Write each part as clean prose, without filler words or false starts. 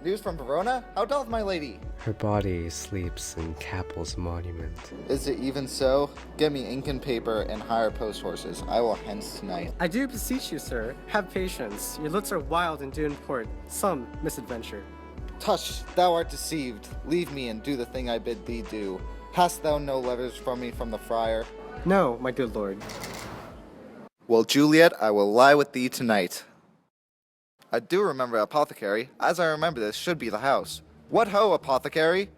News from Verona? How doth my lady? Her body sleeps in Capel's monument. Is it even so? Get me ink and paper and hire post horses. I will hence tonight. I do beseech you, sir. Have patience. Your looks are wild and do import some misadventure. Tush, thou art deceived. Leave me and do the thing I bid thee do. Hast thou no letters from me from the friar? No, my good lord. Well, Juliet, I will lie with thee tonight. I do remember apothecary. As I remember, this should be the house. What ho, apothecary?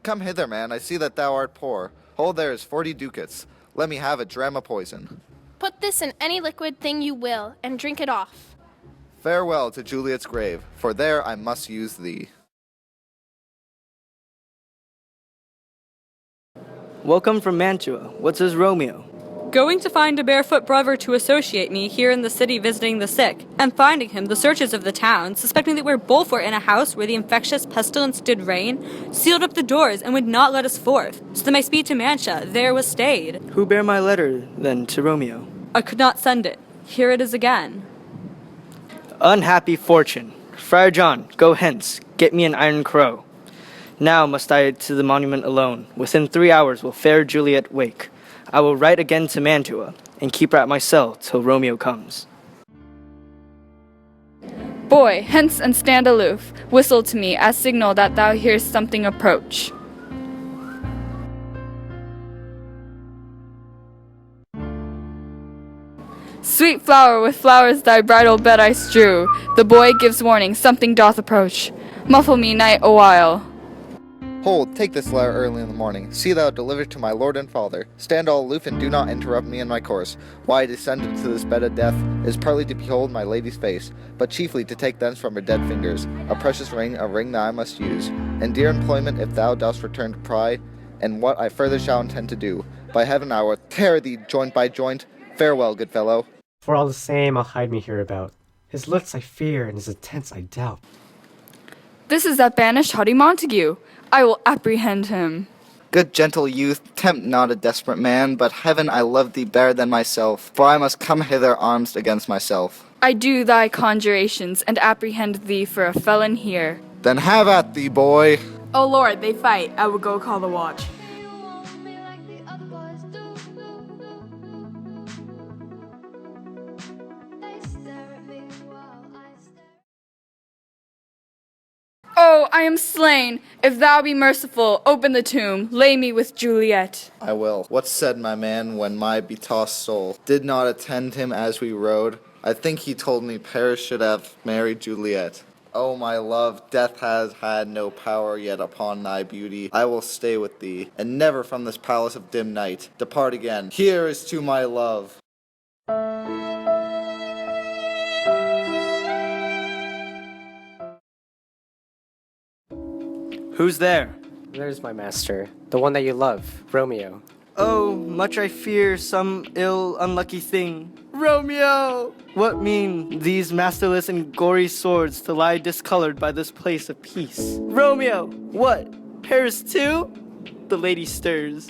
Come hither, man. I see that thou art poor. Hold, there is 40 ducats. Let me have a dram of poison. Put this in any liquid thing you will, and drink it off. Farewell to Juliet's grave, for there I must use thee. Welcome from Mantua. What says Romeo? Going to find a barefoot brother to associate me here in the city visiting the sick, and finding him the searches of the town, suspecting that we both were in a house where the infectious pestilence did reign, sealed up the doors and would not let us forth, so that my speed to Mantua there was stayed. Who bare my letter, then, to Romeo? I could not send it. Here it is again. Unhappy fortune. Friar John, go hence. Get me an iron crow. Now must I to the monument alone. Within 3 hours will fair Juliet wake. I will write again to Mantua, and keep her at my cell till Romeo comes. Boy, hence and stand aloof. Whistle to me as signal that thou hearest something approach. Sweet flower, with flowers thy bridal bed I strew. The boy gives warning, something doth approach. Muffle me, night, awhile. Hold, take this letter early in the morning. See thou deliver to my lord and father. Stand all aloof and do not interrupt me in my course. Why I descended to this bed of death is partly to behold my lady's face, but chiefly to take thence from her dead fingers a precious ring, a ring that I must use. In dear employment, if thou dost return to pride, and what I further shall intend to do, by heaven I will tear thee joint by joint. Farewell, good fellow. For all the same, I'll hide me hereabout. His looks I fear, and his intents I doubt. This is that banished haughty Montague. I will apprehend him. Good gentle youth, tempt not a desperate man, but heaven I love thee better than myself, for I must come hither armed against myself. I do thy conjurations, and apprehend thee for a felon here. Then have at thee, boy. Oh Lord, they fight. I will go call the watch. Oh, I am slain. If thou be merciful, open the tomb, lay me with Juliet. I will. What said my man when my betossed soul did not attend him as we rode? I think he told me Paris should have married Juliet. Oh, my love, death has had no power yet upon thy beauty. I will stay with thee, and never from this palace of dim night depart again. Here is to my love. Who's there? There's my master, the one that you love, Romeo. Oh, much I fear some ill, unlucky thing. Romeo! What mean these masterless and gory swords to lie discolored by this place of peace? Romeo! What? Paris too? The lady stirs.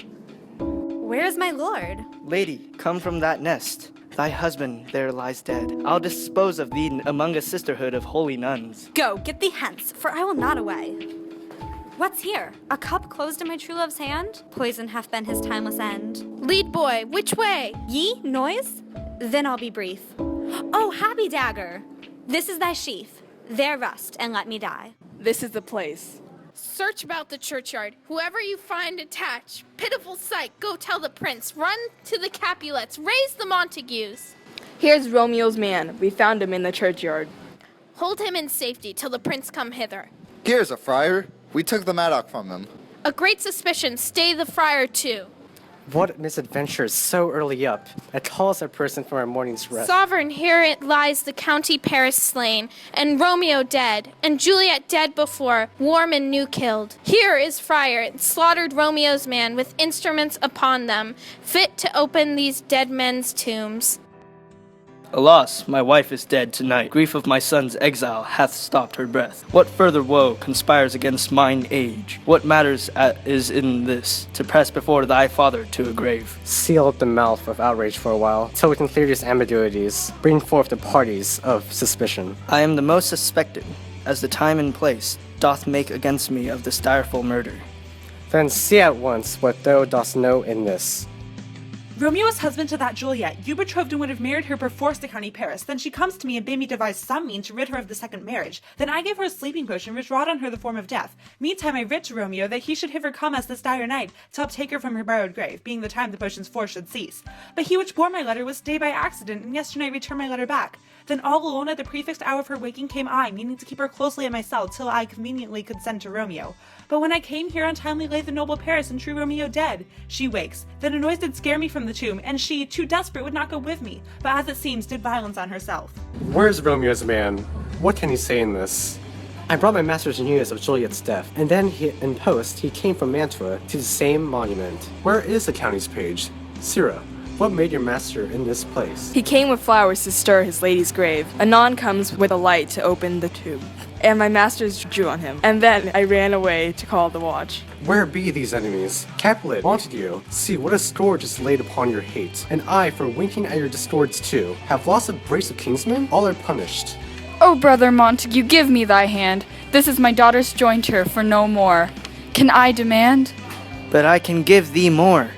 Where is my lord? Lady, come from that nest. Thy husband there lies dead. I'll dispose of thee among a sisterhood of holy nuns. Go, get thee hence, for I will not away. What's here? A cup closed in my true love's hand? Poison hath been his timeless end. Lead boy, which way? Ye, noise? Then I'll be brief. Oh, happy dagger! This is thy sheath. There rest, and let me die. This is the place. Search about the churchyard. Whoever you find attach. Pitiful sight, go tell the prince. Run to the Capulets, raise the Montagues. Here's Romeo's man. We found him in the churchyard. Hold him in safety till the prince come hither. Here's a friar. We took the mattock from him. A great suspicion, stay the friar too. What misadventure is so early up? And call us a person from our morning's rest. Sovereign, here it lies the county Paris slain, and Romeo dead, and Juliet dead before, warm and new killed. Here is friar, slaughtered Romeo's man, with instruments upon them, fit to open these dead men's tombs. Alas, my wife is dead tonight. Grief of my son's exile hath stopped her breath. What further woe conspires against mine age? What matters is in this, to press before thy father to a grave. Seal up the mouth of outrage for a while, till we can clear these ambiguities, bring forth the parties of suspicion. I am the most suspected, as the time and place doth make against me of this direful murder. Then see at once what thou dost know in this. Romeo is husband to that Juliet. You betrothed and would have married her perforce to County Paris. Then she comes to me and bade me devise some mean to rid her of the second marriage. Then I gave her a sleeping potion which wrought on her the form of death. Meantime I writ to Romeo that he should have her come as this dire night to uptake her from her borrowed grave, being the time the potion's force should cease. But he which bore my letter was stayed by accident, and yesternight returned my letter back. Then all alone at the prefixed hour of her waking came I, meaning to keep her closely at my cell till I conveniently could send to Romeo. But when I came here untimely lay the noble Paris and true Romeo dead. She wakes. Then a noise did scare me from the tomb, and she, too desperate, would not go with me, but as it seems did violence on herself. Where's Romeo's man? What can he say in this? I brought my master's news of Juliet's death, and then in post he came from Mantua to the same monument. Where is the county's page? Sirrah, what made your master in this place? He came with flowers to stir his lady's grave. Anon comes with a light to open the tomb. And my masters drew on him. And then I ran away to call the watch. Where be these enemies? Capulet, Montague, see what a scourge is laid upon your hate. And I, for winking at your discords too, have lost a brace of kinsmen? All are punished. Oh, brother Montague, give me thy hand. This is my daughter's jointure for no more. Can I demand? But I can give thee more,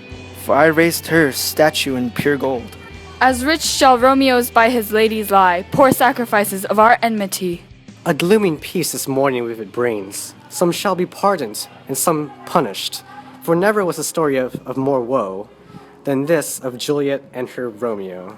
for I raised her statue in pure gold. As rich shall Romeo's by his ladies lie, poor sacrifices of our enmity. A glooming peace this morning with it brings. Some shall be pardoned, and some punished. For never was a story of more woe than this of Juliet and her Romeo.